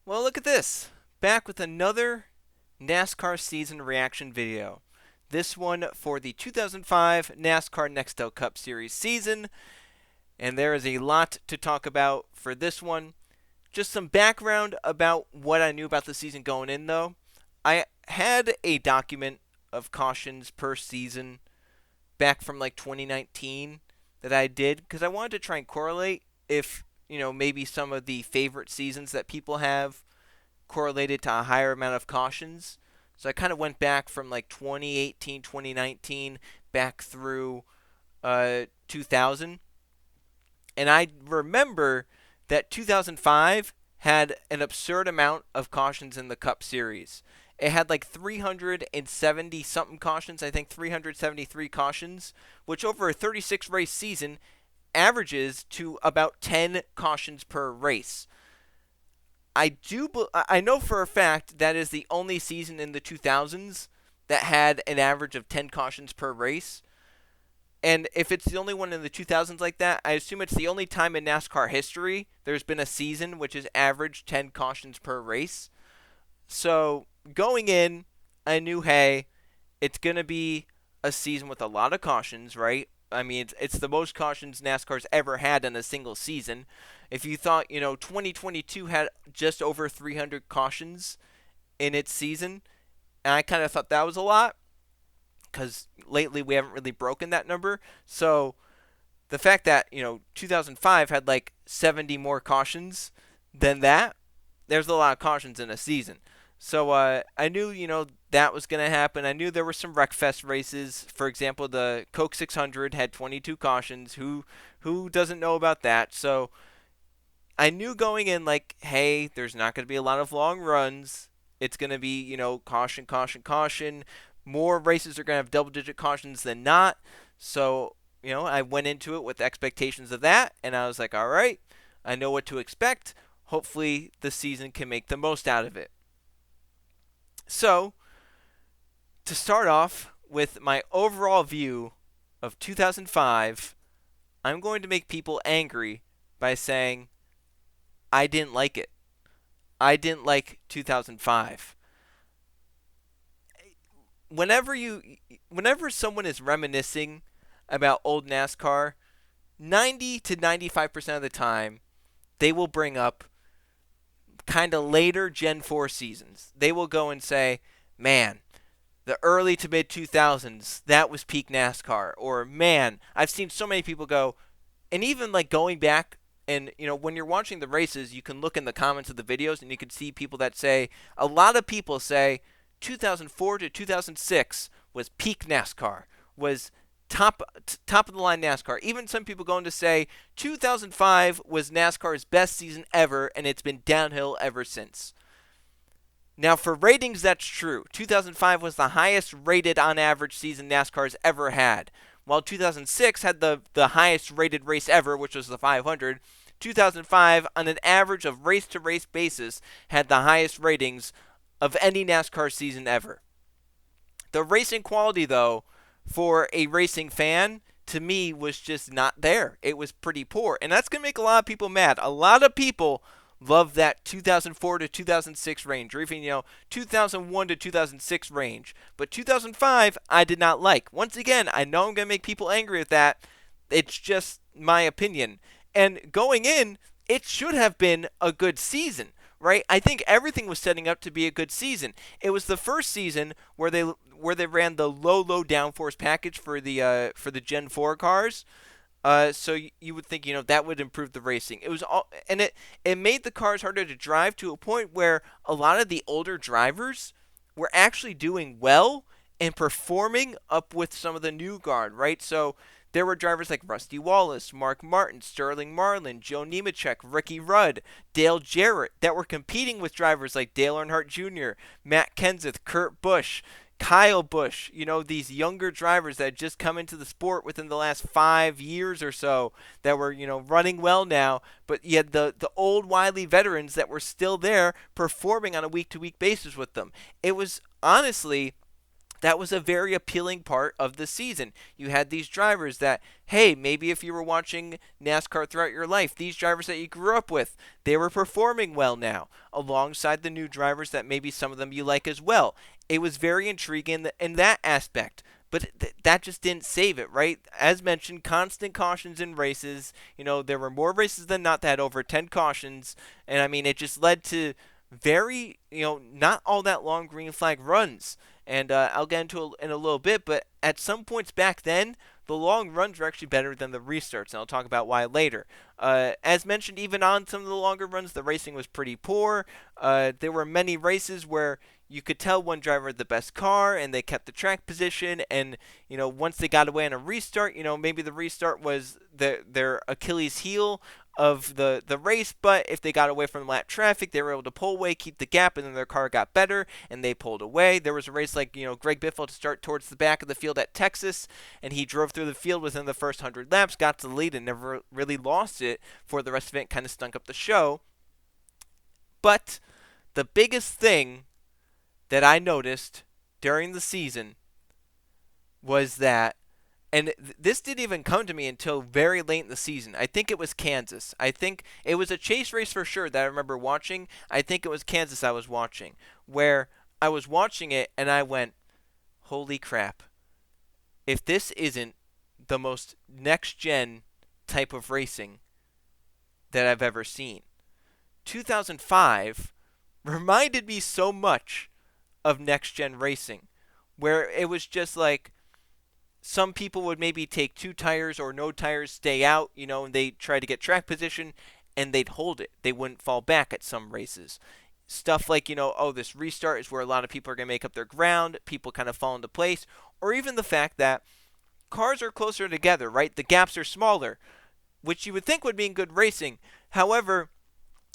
Well, look at this. Back with another NASCAR season reaction video. This one for the 2005 NASCAR Nextel Cup Series season. And there is a lot to talk about for this one. Just some background about what I knew about the season going in, though. I had a document of cautions per season back from like 2019 that I did because I wanted to try and correlate if, maybe some of the favorite seasons that people have correlated to a higher amount of cautions. So I kind of went back from like 2018, 2019, back through 2000. And I remember that 2005 had an absurd amount of cautions in the Cup Series. It had like 370 something cautions, I think 373 cautions, which over a 36 race season averages to about 10 cautions per race. I know for a fact that is the only season in the 2000s that had an average of 10 cautions per race. And if it's the only one in the 2000s like that, I assume it's the only time in NASCAR history there's been a season which has averaged 10 cautions per race. So going in, I knew, hey, it's going to be a season with a lot of cautions, right? I mean, it's the most cautions NASCAR's ever had in a single season. If you thought, 2022 had just over 300 cautions in its season, and I kind of thought that was a lot because lately we haven't really broken that number. So the fact that, 2005 had like 70 more cautions than that, there's a lot of cautions in a season. So I knew, that was going to happen. I knew there were some Wreckfest races. For example, the Coke 600 had 22 cautions. Who doesn't know about that? So I knew going in, like, hey, there's not going to be a lot of long runs. It's going to be, caution, caution, caution. More races are going to have double-digit cautions than not. So, I went into it with expectations of that, and I was like, all right, I know what to expect. Hopefully the season can make the most out of it. So, to start off with my overall view of 2005, I'm going to make people angry by saying I didn't like it. I didn't like 2005. Whenever whenever someone is reminiscing about old NASCAR, 90 to 95% of the time, they will bring up kind of later Gen 4 seasons. They will go and say, man, the early to mid 2000s, that was peak NASCAR. Or, man, I've seen so many people go, and even like going back, and when you're watching the races, you can look in the comments of the videos and you can see people that say, a lot of people say 2004 to 2006 was peak NASCAR, was top of the line NASCAR. Even some people going to say 2005 was NASCAR's best season ever, and it's been downhill ever since. Now, for ratings, that's true. 2005 was the highest rated on average season NASCAR's ever had. While 2006 had the highest rated race ever, which was the 500, 2005, on an average of race-to-race basis, had the highest ratings of any NASCAR season ever. The racing quality, though, for a racing fan, to me, was just not there. It was pretty poor. And that's going to make a lot of people mad. A lot of people love that 2004 to 2006 range, or even, 2001 to 2006 range. But 2005, I did not like. Once again, I know I'm going to make people angry with that. It's just my opinion. And going in, it should have been a good season, right? I think everything was setting up to be a good season. It was the first season where they ran the low downforce package for the Gen 4 cars. So you would think, that would improve the racing. It was all, and it made the cars harder to drive to a point where a lot of the older drivers were actually doing well and performing up with some of the new guard, right? So there were drivers like Rusty Wallace, Mark Martin, Sterling Marlin, Joe Nemechek, Ricky Rudd, Dale Jarrett that were competing with drivers like Dale Earnhardt Jr., Matt Kenseth, Kurt Busch, Kyle Busch, these younger drivers that had just come into the sport within the last 5 years or so that were, running well now, but you had the old wily veterans that were still there performing on a week-to-week basis with them. It was honestly that was a very appealing part of the season. You had these drivers that, hey, maybe if you were watching NASCAR throughout your life, these drivers that you grew up with, they were performing well now, alongside the new drivers that maybe some of them you like as well. It was very intriguing in that aspect. But that just didn't save it, right? As mentioned, constant cautions in races. There were more races than not that had over 10 cautions. And, I mean, it just led to very, not all that long green flag runs. And I'll get into it in a little bit, but at some points back then, the long runs were actually better than the restarts, and I'll talk about why later. As mentioned, even on some of the longer runs, the racing was pretty poor. There were many races where you could tell one driver had the best car, and they kept the track position, and, once they got away on a restart, maybe the restart was their Achilles heel of the race, but if they got away from lap traffic, they were able to pull away, keep the gap, and then their car got better, and they pulled away. There was a race like, Greg Biffle to start towards the back of the field at Texas, and he drove through the field within the first 100 laps, got to the lead, and never really lost it for the rest of it, kind of stunk up the show. But the biggest thing that I noticed during the season was that, and this didn't even come to me until very late in the season. I think it was Kansas. I think it was a chase race for sure that I remember watching. I think it was Kansas I was watching, where I was watching it and I went, holy crap. If this isn't the most next-gen type of racing that I've ever seen. 2005 reminded me so much of next-gen racing, where it was just like, some people would maybe take 2 tires or no tires, stay out, and they try to get track position, and they'd hold it. They wouldn't fall back at some races. Stuff like, this restart is where a lot of people are going to make up their ground, people kind of fall into place, or even the fact that cars are closer together, right? The gaps are smaller, which you would think would mean good racing. However,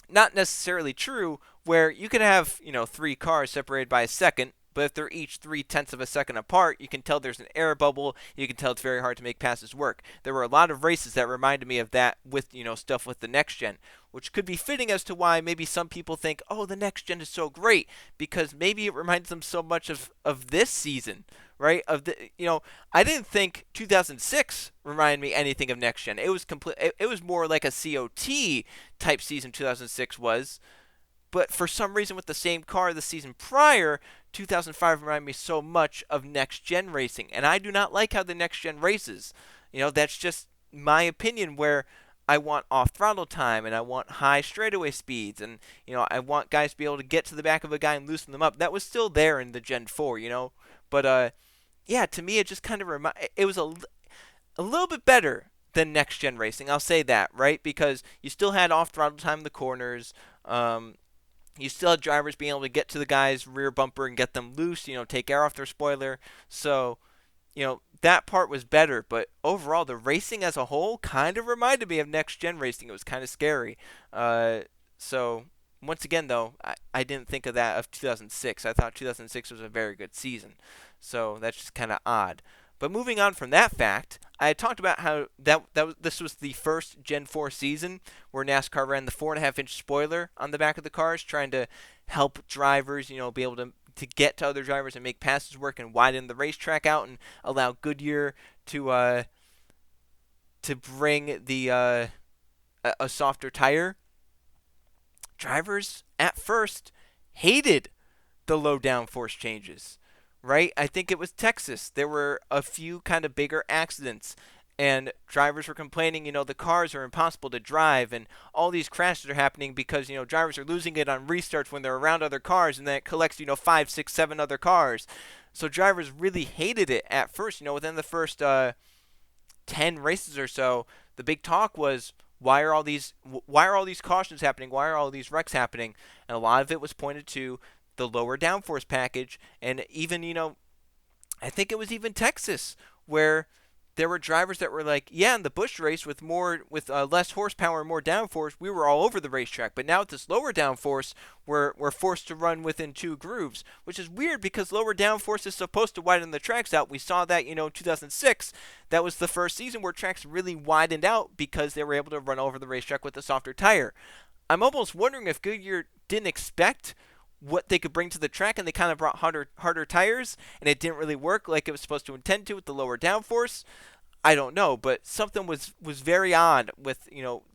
not necessarily true, where you can have, 3 cars separated by a second, but if they're each 0.3 of a second apart, you can tell there's an air bubble. You can tell it's very hard to make passes work. There were a lot of races that reminded me of that with, stuff with the next gen, which could be fitting as to why maybe some people think, oh, the next gen is so great, because maybe it reminds them so much of this season, right? I didn't think 2006 reminded me anything of next gen. It was it was more like a COT type season 2006 was. But for some reason with the same car the season prior, 2005 reminded me so much of next-gen racing. And I do not like how the next-gen races. That's just my opinion, where I want off-throttle time and I want high straightaway speeds. And, I want guys to be able to get to the back of a guy and loosen them up. That was still there in the Gen 4, But, yeah, to me it just kind of it was a little bit better than next-gen racing. I'll say that, right? Because you still had off-throttle time in the corners. You still had drivers being able to get to the guy's rear bumper and get them loose, take air off their spoiler. So, that part was better. But overall, the racing as a whole kind of reminded me of next-gen racing. It was kind of scary. So, once again, though, I didn't think of that of 2006. I thought 2006 was a very good season. So, that's just kind of odd. But moving on from that fact, I had talked about how this was the first Gen 4 season where NASCAR ran the 4.5-inch spoiler on the back of the cars, trying to help drivers, be able to get to other drivers and make passes work and widen the racetrack out and allow Goodyear to bring a softer tire. Drivers at first hated the low downforce changes. Right? I think it was Texas. There were a few kind of bigger accidents, and drivers were complaining, the cars are impossible to drive, and all these crashes are happening because, drivers are losing it on restarts when they're around other cars, and then it collects, 5, 6, 7 other cars. So drivers really hated it at first. Within the first 10 races or so, the big talk was, why are all these cautions happening? Why are all these wrecks happening? And a lot of it was pointed to the lower downforce package, and even, I think it was even Texas, where there were drivers that were like, yeah, in the Busch race with less horsepower and more downforce, we were all over the racetrack, but now with this lower downforce, we're forced to run within 2 grooves, which is weird because lower downforce is supposed to widen the tracks out. We saw that, in 2006, that was the first season where tracks really widened out because they were able to run over the racetrack with a softer tire. I'm almost wondering if Goodyear didn't expect what they could bring to the track, and they kind of brought harder tires, and it didn't really work like it was supposed to intend to with the lower downforce. I don't know, but something was very odd with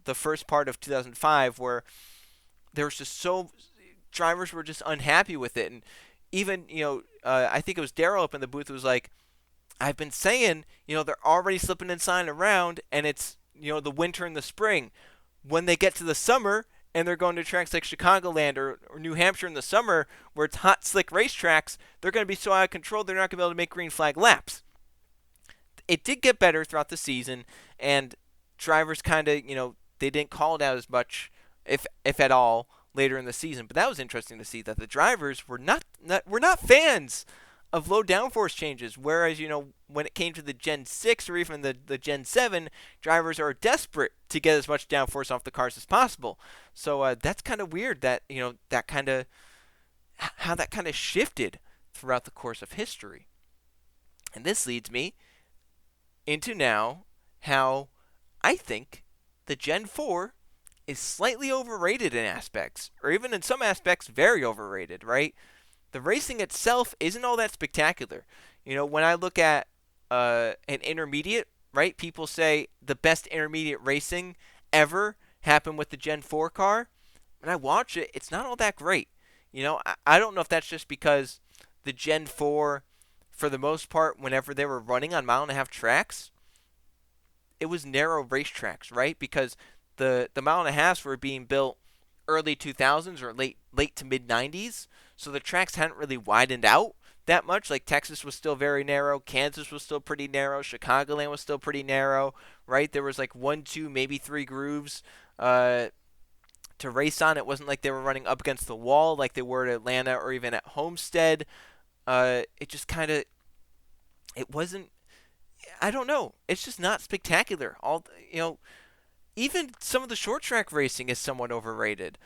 the first part of 2005 where there was just so drivers were just unhappy with it, and even I think it was Daryl up in the booth was like, I've been saying they're already slipping inside around, and it's the winter and the spring. When they get to the summer and they're going to tracks like Chicagoland or New Hampshire in the summer where it's hot, slick racetracks, they're going to be so out of control they're not going to be able to make green flag laps. It did get better throughout the season, and drivers kind of, they didn't call it out as much, if at all, later in the season. But that was interesting to see that the drivers were not fans of low downforce changes, whereas when it came to the Gen 6 or even the Gen 7, drivers are desperate to get as much downforce off the cars as possible. So that's kind of weird that that kind of how that kind of shifted throughout the course of history. And this leads me into now how I think the Gen 4 is slightly overrated in aspects, or even in some aspects very overrated, right? The racing itself isn't all that spectacular. When I look at an intermediate, right, people say the best intermediate racing ever happened with the Gen 4 car. When I watch it, it's not all that great. I don't know if that's just because the Gen 4, for the most part, whenever they were running on mile-and-a-half tracks, it was narrow racetracks, right? Because the mile-and-a-halves were being built early 2000s or late to mid-90s, so the tracks hadn't really widened out that much. Like Texas was still very narrow, Kansas was still pretty narrow, Chicagoland was still pretty narrow, right? There was like 1, 2, maybe 3 grooves to race on. It wasn't like they were running up against the wall like they were at Atlanta or even at Homestead. It just kind of, it wasn't, I don't know. It's just not spectacular. Even some of the short track racing is somewhat overrated.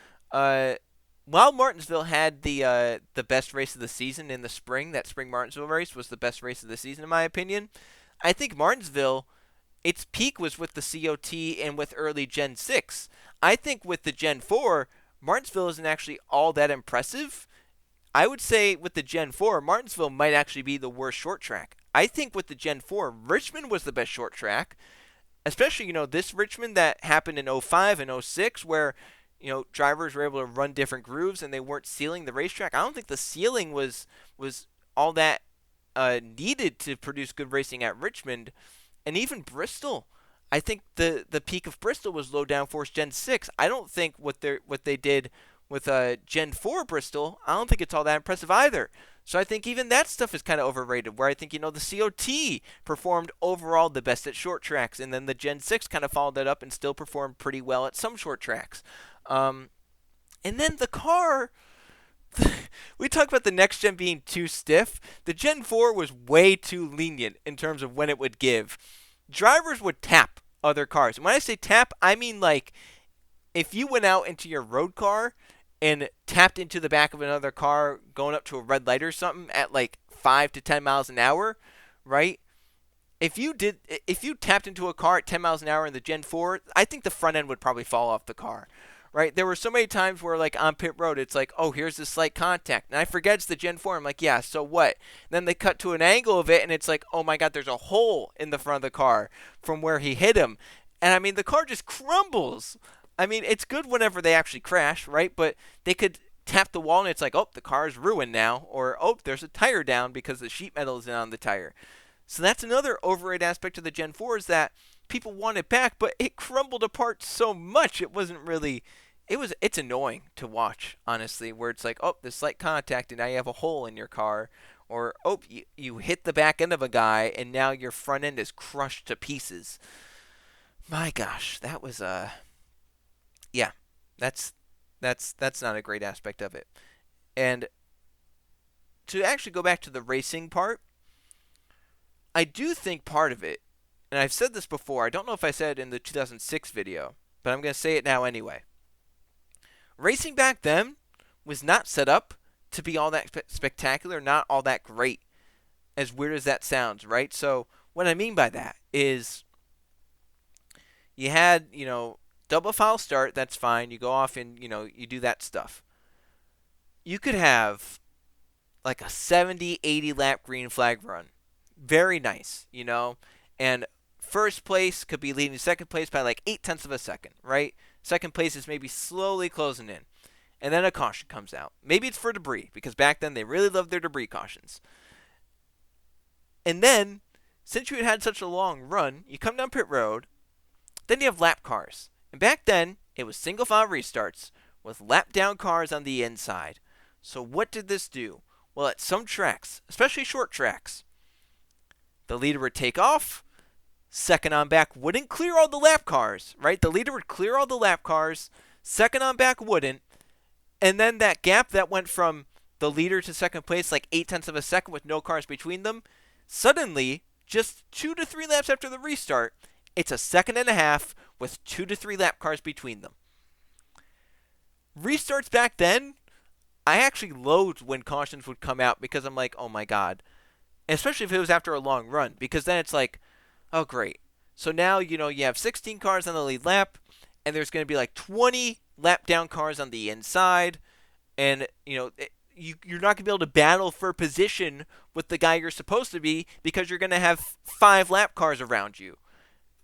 While Martinsville had the best race of the season in the spring, that spring Martinsville race was the best race of the season in my opinion. I think Martinsville, its peak was with the COT and with early Gen 6. I think with the Gen 4, Martinsville isn't actually all that impressive. I would say with the Gen 4, Martinsville might actually be the worst short track. I think with the Gen 4, Richmond was the best short track. Especially, this Richmond that happened in 05 and 06 where, drivers were able to run different grooves and they weren't sealing the racetrack. I don't think the sealing was all that needed to produce good racing at Richmond. And even Bristol. I think the peak of Bristol was low downforce Gen 6. I don't think what they did with Gen 4 Bristol, I don't think it's all that impressive either. So I think even that stuff is kind of overrated, where I think, the COT performed overall the best at short tracks, and then the Gen 6 kind of followed that up and still performed pretty well at some short tracks. And then the car, we talked about the next gen being too stiff. The Gen 4 was way too lenient in terms of when it would give. Drivers would tap other cars. And when I say tap, I mean like if you went out into your road car and tapped into the back of another car going up to a red light or something at like 5 to 10 miles an hour, right? If you tapped into a car at 10 miles an hour in the Gen 4, I think the front end would probably fall off the car, right? There were so many times where like on pit road, it's like, oh, here's this slight contact. And I forget it's the Gen 4. I'm like, yeah, so what? And then they cut to an angle of it and it's like, oh my God, there's a hole in the front of the car from where he hit him. And I mean, the car just crumbles. I mean, it's good whenever they actually crash, right? But they could tap the wall and it's like, oh, the car's ruined now. Or, oh, there's a tire down because the sheet metal isn't on the tire. So that's another overrated aspect of the Gen 4 is that people want it back, but it crumbled apart so much it wasn't really... It's annoying to watch, honestly, where it's like, oh, this slight contact and now you have a hole in your car. Or, oh, you hit the back end of a guy and now your front end is crushed to pieces. My gosh, that was... Yeah, that's not a great aspect of it. And to actually go back to the racing part, I do think part of it, and I've said this before, I don't know if I said it in the 2006 video, but I'm going to say it now anyway. Racing back then was not set up to be all that spectacular, not all that great, as weird as that sounds, right? So what I mean by that is you had, double file start, that's fine. You go off and, you do that stuff. you could have like a 70, 80 lap green flag run. Very nice, and first place could be leading second place by like 8 tenths of a second, right? Second place is maybe slowly closing in. And then a caution comes out. Maybe it's for debris, because back then they really loved their debris cautions. And then, since you had such a long run, you come down pit road, then you have lap cars. And back then, it was single file restarts with lap down cars on the inside. So what did this do? Well, at some tracks, especially short tracks, the leader would take off, second on back wouldn't clear all the lap cars, right? The leader would clear all the lap cars, second on back wouldn't, and then that gap that went from the leader to second place, like 8 tenths of a second with no cars between them, suddenly, just 2 to 3 laps after the restart, it's a second and a half with 2 to 3 lap cars between them. Restarts back then, I actually loathed when cautions would come out, because I'm like, oh my god. Especially if it was after a long run, because then it's like, oh great. So now, you have 16 cars on the lead lap, and there's going to be like 20 lap down cars on the inside, and, you're not going to be able to battle for position with the guy you're supposed to be, because you're going to have 5 lap cars around you.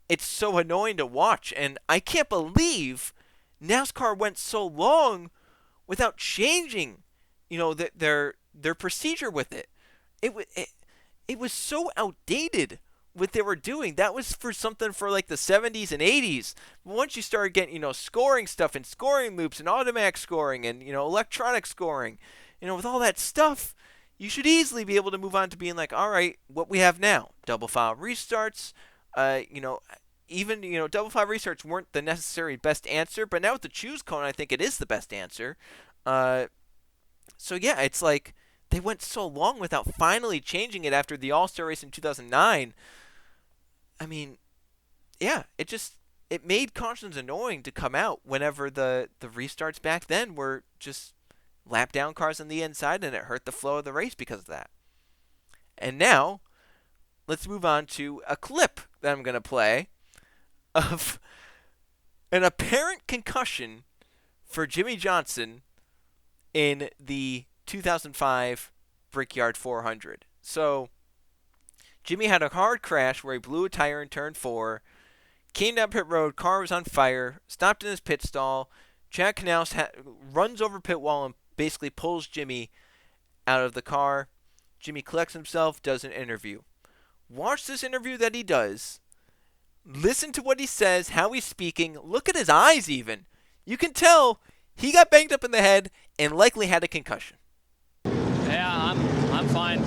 It's so annoying to watch, and I can't believe NASCAR went so long without changing, their procedure with it. It was so outdated what they were doing. That was for something for like the 70s and 80s. But once you started getting, scoring stuff and scoring loops and automatic scoring and, electronic scoring, with all that stuff, you should easily be able to move on to being like, all right, what we have now, double file restarts, even, double file restarts weren't the necessary best answer, but now with the choose cone, I think it is the best answer. So yeah, it's like they went so long without finally changing it after the All-Star race in 2009. I mean, yeah, it made cautions annoying to come out whenever the restarts back then were just lap down cars on the inside, and it hurt the flow of the race because of that. And now, let's move on to a clip that I'm going to play of an apparent concussion for Jimmie Johnson in the 2005 Brickyard 400. So, Jimmie had a hard crash where he blew a tire in turn 4, came down pit road, car was on fire, stopped in his pit stall. Chad Knaus runs over pit wall and basically pulls Jimmie out of the car. Jimmie collects himself, does an interview. Watch this interview that he does. Listen to what he says, how he's speaking. Look at his eyes even. You can tell he got banged up in the head and likely had a concussion. Yeah, I'm fine.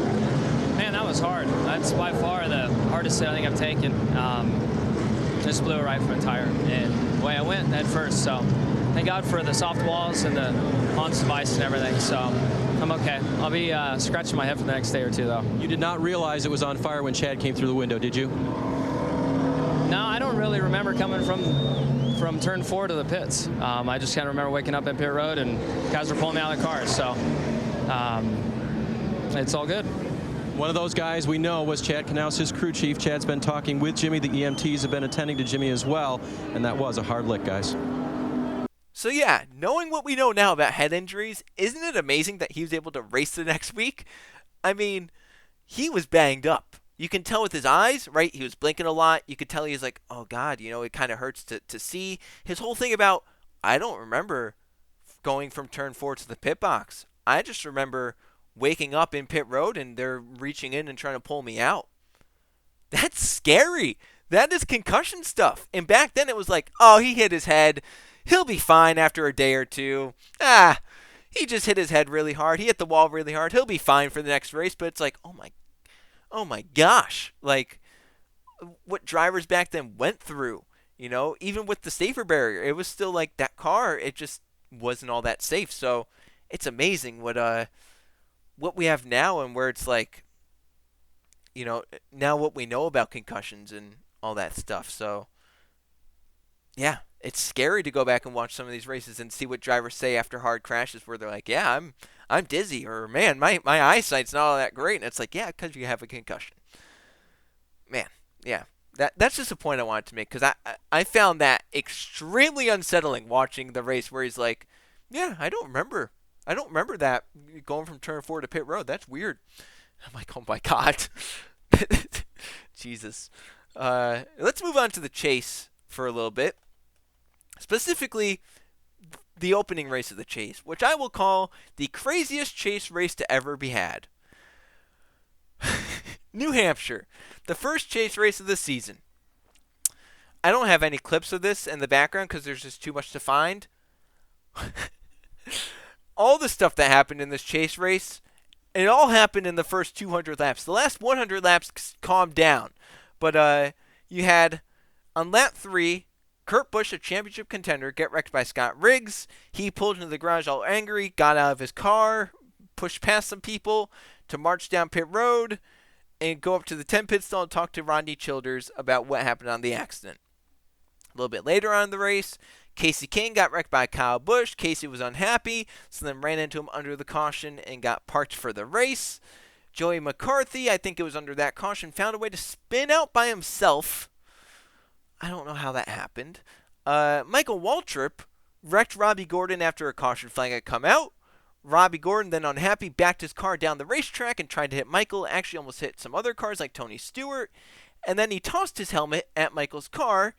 Man, that was hard. That's by far the hardest hit I think I've taken. Just blew it right from a tire, and the way I went head first. So thank God for the soft walls and the Hans device and everything. So I'm okay. I'll be scratching my head for the next day or two, though. You did not realize it was on fire when Chad came through the window, did you? No, I don't really remember coming from turn 4 to the pits. I just kind of remember waking up in pit road and guys were pulling me out of the car. So it's all good. One of those guys we know was Chad Knaus, his crew chief. Chad's been talking with Jimmie. The EMTs have been attending to Jimmie as well, and that was a hard lick, guys. So yeah, knowing what we know now about head injuries, isn't it amazing that he was able to race the next week? I mean, he was banged up. You can tell with his eyes, right? He was blinking a lot. You could tell he was like, oh God, it kind of hurts to see. His whole thing about, I don't remember going from turn 4 to the pit box. I just remember waking up in pit road and they're reaching in and trying to pull me out. That's scary. That is concussion stuff. And back then it was like, oh, he hit his head. He'll be fine after a day or two. He just hit his head really hard. He hit the wall really hard. He'll be fine for the next race. But it's like, oh my gosh. Like, what drivers back then went through, even with the safer barrier. It was still like that car, it just wasn't all that safe. So it's amazing what we have now and where it's like, now what we know about concussions and all that stuff. So, yeah, it's scary to go back and watch some of these races and see what drivers say after hard crashes where they're like, yeah, I'm dizzy, or man, my eyesight's not all that great. And it's like, yeah, because you have a concussion. Man, yeah. That's just a point I wanted to make, because I found that extremely unsettling watching the race where he's like, yeah, I don't remember I don't remember that going from turn 4 to pit road. That's weird. I'm like, oh my God. Jesus. Let's move on to the chase for a little bit. Specifically, the opening race of the chase, which I will call the craziest chase race to ever be had. New Hampshire, the first chase race of the season. I don't have any clips of this in the background because there's just too much to find. All the stuff that happened in this chase race, it all happened in the first 200 laps. The last 100 laps calmed down. But you had, on lap 3, Kurt Busch, a championship contender, get wrecked by Scott Riggs. He pulled into the garage all angry, got out of his car, pushed past some people to march down pit road and go up to the 10 pit stall and talk to Rodney Childers about what happened on the accident. A little bit later on in the race, Casey King got wrecked by Kyle Busch. Casey was unhappy, so then ran into him under the caution and got parked for the race. Joey McCarthy, I think it was under that caution, found a way to spin out by himself. I don't know how that happened. Michael Waltrip wrecked Robbie Gordon after a caution flag had come out. Robbie Gordon, then unhappy, backed his car down the racetrack and tried to hit Michael. Actually almost hit some other cars like Tony Stewart. And then he tossed his helmet at Michael's car,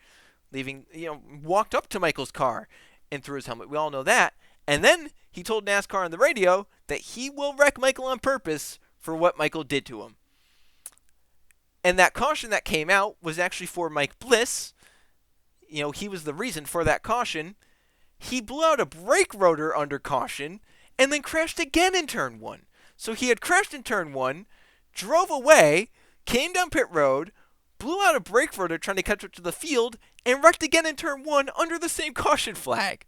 walked up to Michael's car and threw his helmet. We all know that. And then he told NASCAR on the radio that he will wreck Michael on purpose for what Michael did to him. And that caution that came out was actually for Mike Bliss. He was the reason for that caution. He blew out a brake rotor under caution and then crashed again in turn 1. So he had crashed in turn 1, drove away, came down pit road, blew out a brake rotor trying to catch up to the field, and wrecked again in turn 1 under the same caution flag.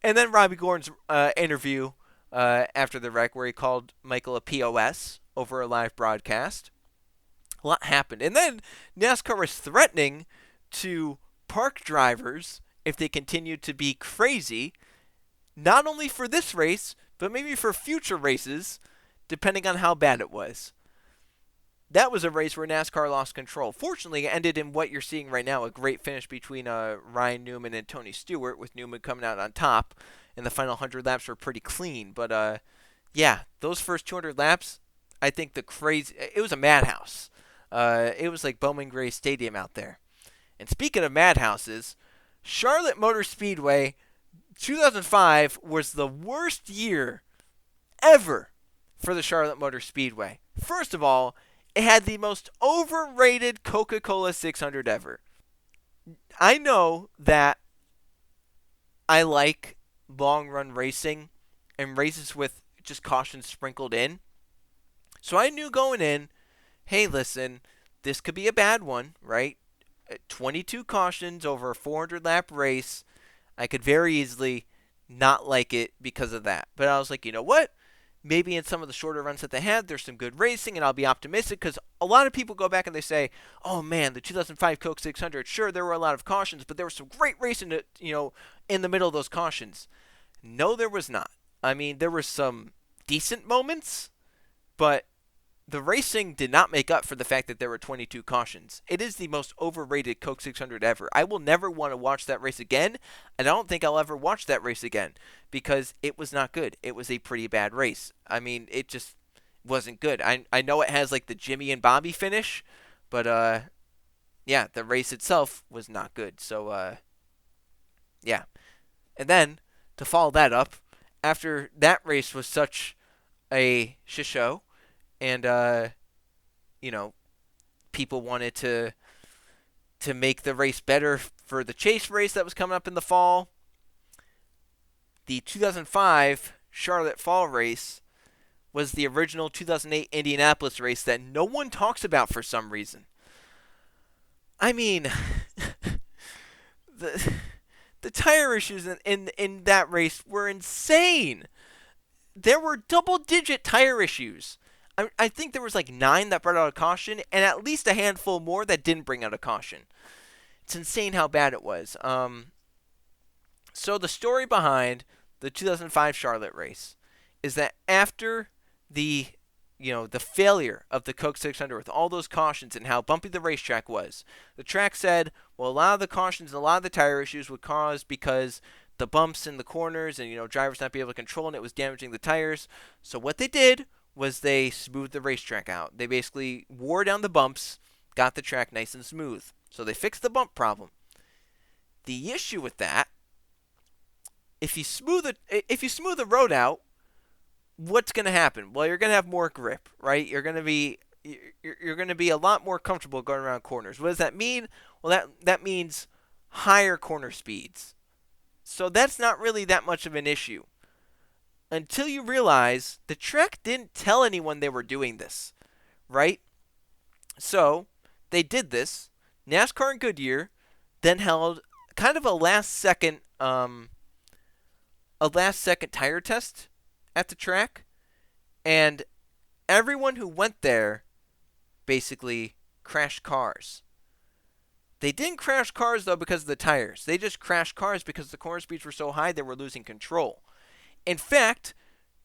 And then Robbie Gordon's interview after the wreck where he called Michael a POS over a live broadcast. A lot happened. And then NASCAR was threatening to park drivers if they continued to be crazy, not only for this race, but maybe for future races, depending on how bad it was. That was a race where NASCAR lost control. Fortunately, it ended in what you're seeing right now, a great finish between Ryan Newman and Tony Stewart, with Newman coming out on top, and the final 100 laps were pretty clean. But, those first 200 laps, I think it was a madhouse. It was like Bowman Gray Stadium out there. And speaking of madhouses, Charlotte Motor Speedway 2005 was the worst year ever for the Charlotte Motor Speedway. First of all, it had the most overrated Coca-Cola 600 ever. I know that I like long-run racing and races with just cautions sprinkled in. So I knew going in, hey, listen, this could be a bad one, right? 22 cautions over a 400-lap race. I could very easily not like it because of that. But I was like, you know what? Maybe in some of the shorter runs that they had, there's some good racing, and I'll be optimistic because a lot of people go back and they say, oh, man, the 2005 Coke 600, sure, there were a lot of cautions, but there was some great racing, in the middle of those cautions. No, there was not. I mean, there were some decent moments, but the racing did not make up for the fact that there were 22 cautions. It is the most overrated Coke 600 ever. I will never want to watch that race again, and I don't think I'll ever watch that race again because it was not good. It was a pretty bad race. I mean, it just wasn't good. I know it has like the Jimmy and Bobby finish, but the race itself was not good. So and then to follow that up, after that race was such a shit show, and people wanted to make the race better for the chase race that was coming up in the fall. The 2005 Charlotte Fall race was the original 2008 Indianapolis race that no one talks about for some reason. I mean, the tire issues in that race were insane. There were double-digit tire issues. I think there was like 9 that brought out a caution, and at least a handful more that didn't bring out a caution. It's insane how bad it was. So the story behind the 2005 Charlotte race is that after the failure of the Coke 600 with all those cautions and how bumpy the racetrack was, the track said, well, a lot of the cautions and a lot of the tire issues were caused because the bumps in the corners and, drivers not be able to control, and it was damaging the tires. So what they did was they smoothed the racetrack out. They basically wore down the bumps, got the track nice and smooth. So they fixed the bump problem. The issue with that, if you smooth the road out, what's going to happen? Well, you're going to have more grip, right? You're going to be a lot more comfortable going around corners. What does that mean? Well, that means higher corner speeds. So that's not really that much of an issue. Until you realize the track didn't tell anyone they were doing this, right? So they did this. NASCAR and Goodyear then held kind of a last second tire test at the track, and everyone who went there basically crashed cars. They didn't crash cars, though, because of the tires. They just crashed cars because the corner speeds were so high they were losing control. In fact,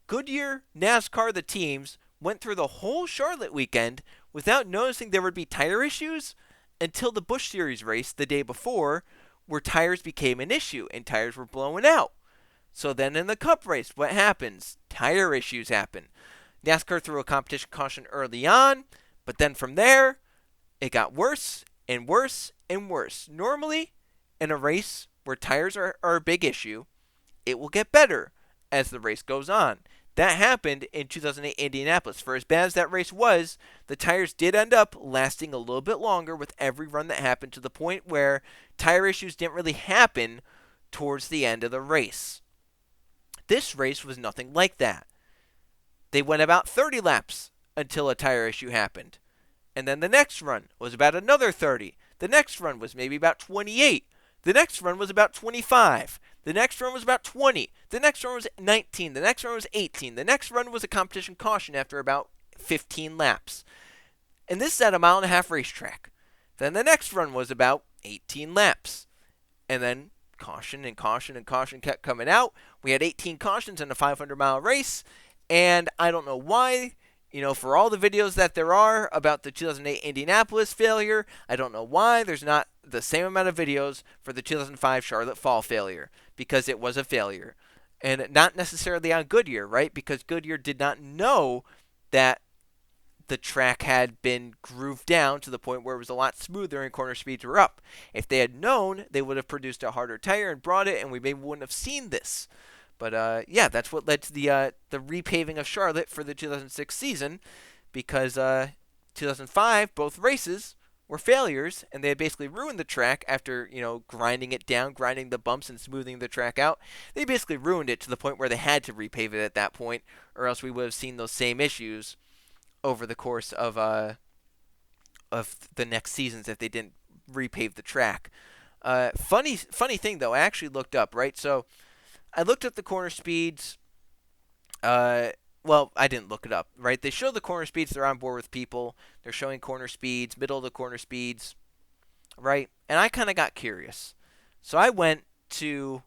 Goodyear, NASCAR, the teams, went through the whole Charlotte weekend without noticing there would be tire issues until the Busch Series race the day before, where tires became an issue and tires were blowing out. So then in the Cup race, what happens? Tire issues happen. NASCAR threw a competition caution early on, but then from there, it got worse and worse and worse. Normally, in a race where tires are a big issue, it will get better as the race goes on. That happened in 2008 Indianapolis. For as bad as that race was, the tires did end up lasting a little bit longer with every run that happened, to the point where tire issues didn't really happen towards the end of the race. This race was nothing like that. They went about 30 laps until a tire issue happened. And then the next run was about another 30. The next run was maybe about 28. The next run was about 25. The next run was about 20. The next run was 19. The next run was 18. The next run was a competition caution after about 15 laps. And this is at a 1.5-mile racetrack. Then the next run was about 18 laps. And then caution and caution and caution kept coming out. We had 18 cautions in a 500-mile race. And I don't know why, for all the videos that there are about the 2008 Indianapolis failure, I don't know why there's not the same amount of videos for the 2005 Charlotte Fall failure, because it was a failure. And not necessarily on Goodyear, right? Because Goodyear did not know that the track had been grooved down to the point where it was a lot smoother and corner speeds were up. If they had known, they would have produced a harder tire and brought it, and we maybe wouldn't have seen this. But yeah, that's what led to the repaving of Charlotte for the 2006 season, because 2005, both races were failures, and they had basically ruined the track after, grinding it down, grinding the bumps and smoothing the track out. They basically ruined it to the point where they had to repave it at that point, or else we would have seen those same issues over the course of the next seasons if they didn't repave the track. Funny thing, though, I actually looked up, right? So I looked at the corner speeds. Well, I didn't look it up, right? They show the corner speeds. They're on board with people. They're showing corner speeds, middle of the corner speeds, right? And I kind of got curious. So I went to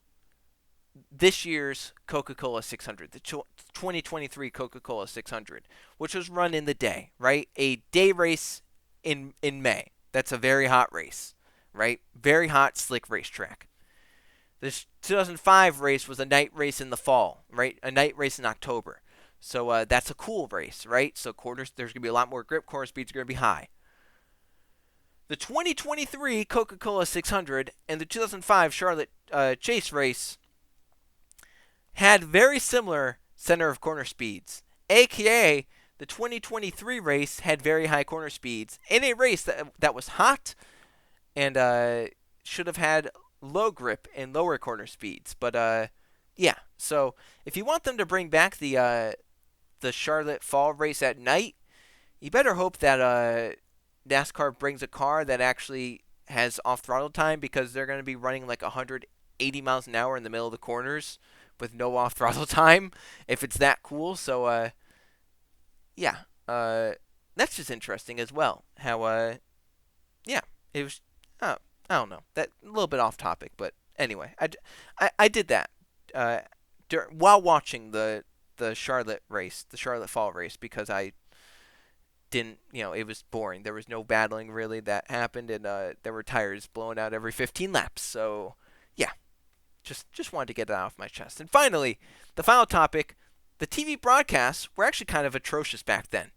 this year's Coca-Cola 600, the 2023 Coca-Cola 600, which was run in the day, right? A day race in May. That's a very hot race, right? Very hot, slick racetrack. This 2005 race was a night race in the fall, right? A night race in October. So that's a cool race, right? So there's going to be a lot more grip. Corner speeds are going to be high. The 2023 Coca-Cola 600 and the 2005 Charlotte Chase race had very similar center of corner speeds. AKA, the 2023 race had very high corner speeds in a race that was hot and should have had low grip and lower corner speeds. But yeah, so if you want them to bring back the Charlotte Fall race at night, you better hope that NASCAR brings a car that actually has off-throttle time, because they're going to be running like 180 miles an hour in the middle of the corners with no off-throttle time, if it's that cool. So yeah, that's just interesting as well. How yeah, it was. I don't know, that a little bit off topic, but anyway, I did that while watching the Charlotte race, the Charlotte Fall race, because I didn't, it was boring. There was no battling really that happened, and there were tires blowing out every 15 laps. So yeah, Just wanted to get that off my chest. And finally, the final topic, the TV broadcasts were actually kind of atrocious back then.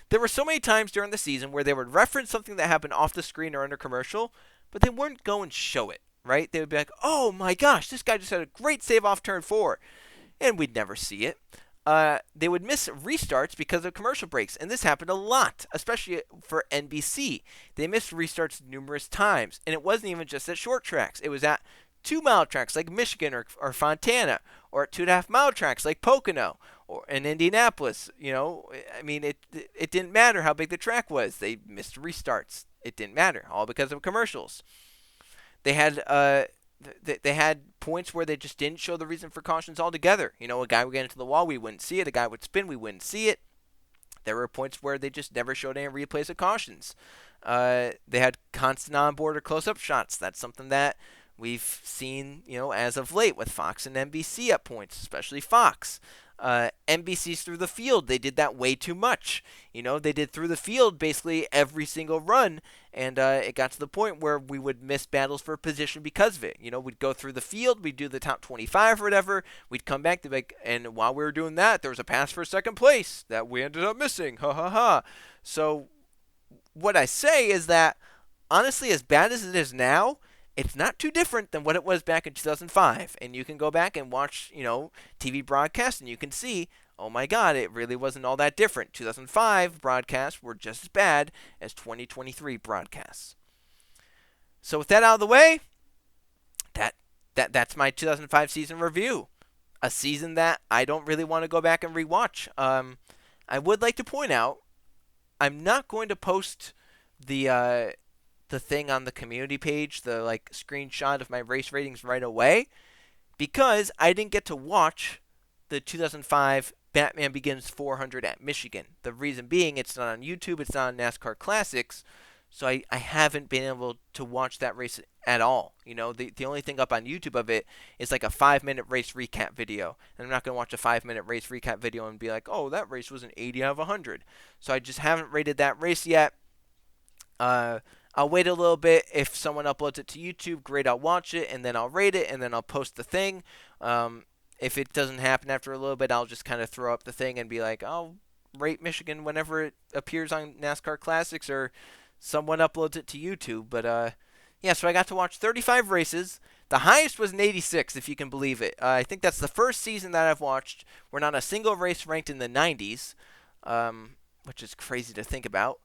There were so many times during the season where they would reference something that happened off the screen or under commercial, but they wouldn't go and show it, right? They would be like, oh my gosh, this guy just had a great save off turn 4. And we'd never see it. They would miss restarts because of commercial breaks, and this happened a lot, especially for NBC. They missed restarts numerous times, and it wasn't even just at short tracks. It was at 2-mile tracks like Michigan or Fontana, or at 2.5-mile tracks like Pocono or in Indianapolis. I mean, it didn't matter how big the track was. They missed restarts. It didn't matter, all because of commercials. They had points where they just didn't show the reason for cautions altogether. A guy would get into the wall, we wouldn't see it. A guy would spin, we wouldn't see it. There were points where they just never showed any replays of cautions. They had constant onboard or close-up shots. That's something that we've seen, as of late with Fox and NBC at points, especially Fox. NBC's Through the Field, they did that way too much. They did Through the Field basically every single run, and it got to the point where we would miss battles for position because of it. We'd go through the field, we'd do the top 25 or whatever, we'd come back to and while we were doing that, there was a pass for second place that we ended up missing. Ha ha ha. So what I say is that, honestly, as bad as it is now, it's not too different than what it was back in 2005. And you can go back and watch, TV broadcasts, and you can see, oh my God, it really wasn't all that different. 2005 broadcasts were just as bad as 2023 broadcasts. So with that out of the way, that's my 2005 season review. A season that I don't really want to go back and rewatch. I would like to point out, I'm not going to post the thing on the community page, the screenshot of my race ratings right away, because I didn't get to watch the 2005 Batman Begins 400 at Michigan. The reason being, it's not on YouTube, it's not on NASCAR Classics, so I haven't been able to watch that race at all. The only thing up on YouTube of it is like a 5-minute race recap video, and I'm not going to watch a 5-minute race recap video and be like, oh, that race was an 80 out of 100. So I just haven't rated that race yet. I'll wait a little bit. If someone uploads it to YouTube, great, I'll watch it, and then I'll rate it, and then I'll post the thing. If it doesn't happen after a little bit, I'll just kind of throw up the thing and be like, I'll rate Michigan whenever it appears on NASCAR Classics or someone uploads it to YouTube. But, so I got to watch 35 races. The highest was an 86, if you can believe it. I think that's the first season that I've watched where not a single race ranked in the 90s, which is crazy to think about.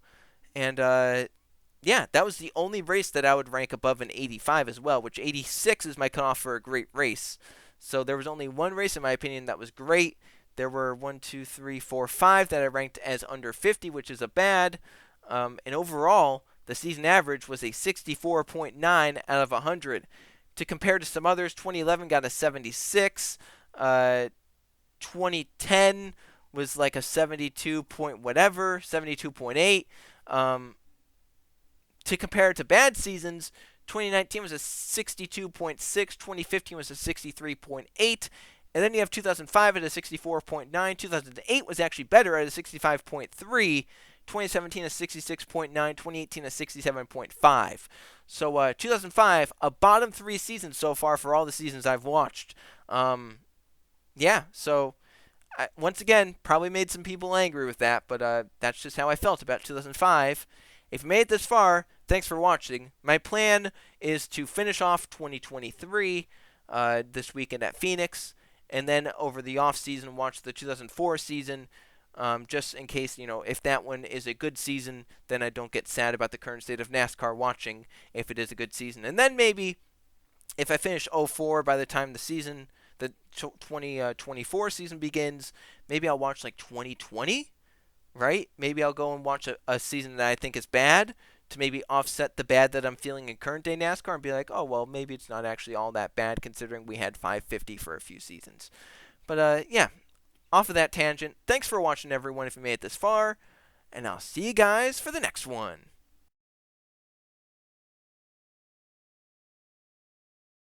And, that was the only race that I would rank above an 85 as well, which 86 is my cutoff for a great race. So there was only one race, in my opinion, that was great. There were 5 that I ranked as under 50, which is a bad. And overall, the season average was a 64.9 out of 100. To compare to some others, 2011 got a 76. 2010 was like a 72 point whatever, 72.8. To compare it to bad seasons, 2019 was a 62.6, 2015 was a 63.8, and then you have 2005 at a 64.9, 2008 was actually better at a 65.3, 2017 a 66.9, 2018 a 67.5. So 2005, a bottom 3 season so far for all the seasons I've watched. So once again, probably made some people angry with that, but that's just how I felt about 2005. If you made it this far, thanks for watching. My plan is to finish off 2023 this weekend at Phoenix, and then over the off season watch the 2004 season, just in case, if that one is a good season, then I don't get sad about the current state of NASCAR watching if it is a good season. And then maybe if I finish 04 by the time the 2024 season begins, maybe I'll watch 2020. Right? Maybe I'll go and watch a season that I think is bad to maybe offset the bad that I'm feeling in current day NASCAR and be like, oh, well, maybe it's not actually all that bad considering we had 550 for a few seasons. But, off of that tangent, thanks for watching, everyone, if you made it this far, and I'll see you guys for the next one.